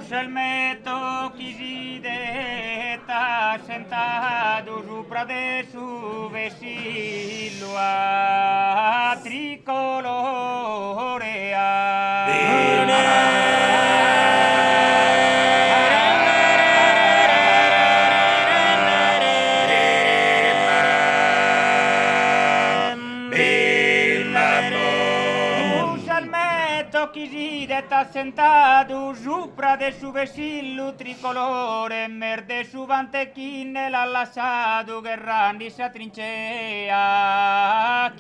Selmeto Chisideta sentado sopra de su vessillo a tricolorea. Chisideta sentado sopra de su vessillo tricolore, merde su vantechine l'ha lasciato che randi sa trincea,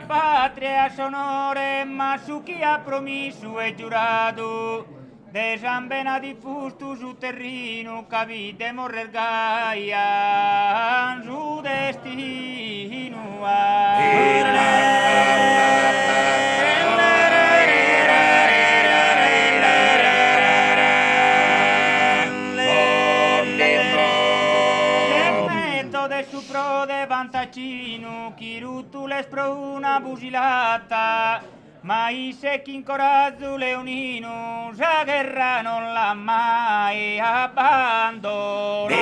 patria sonore, ma su chi ha promesso e giurato, de San Benadifusto su terreno, capite morrer gaia, su destino. De su pro de vantacino, chirutu les pro una busilata, ma i secchi in corazzo leonino, sa guerra non l'ha mai abbandonata.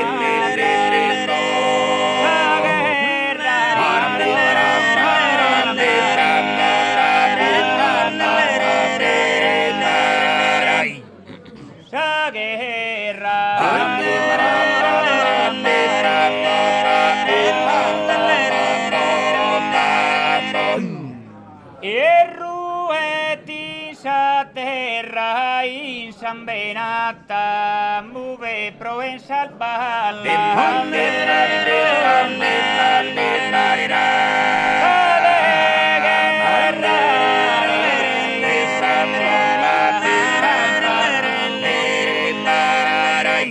Sa guerra. E rueti sa terra in San Benata, muove Provenza al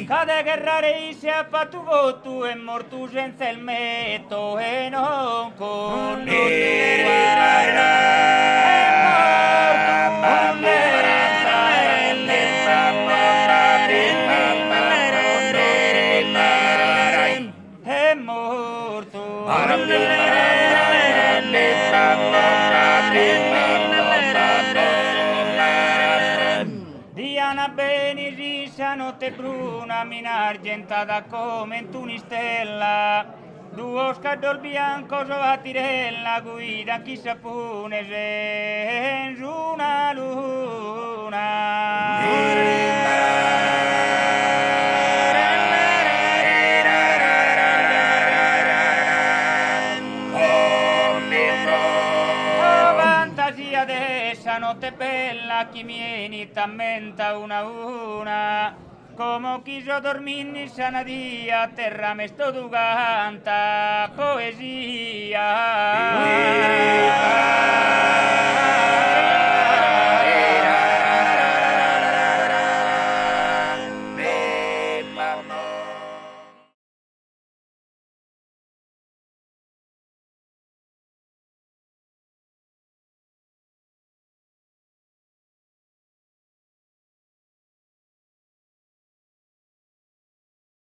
Cade guerrare si ha fatto voto e morto senza il metto e non con è morto. Diana Benisi, notte bruna, mina argentata come in tunistella, due scadol bianco a tirella, guida chi sapone senza una Adesso notte bella chi vieni t'ammenta una come quiso dormire sana dia terra me sto tu canta poesia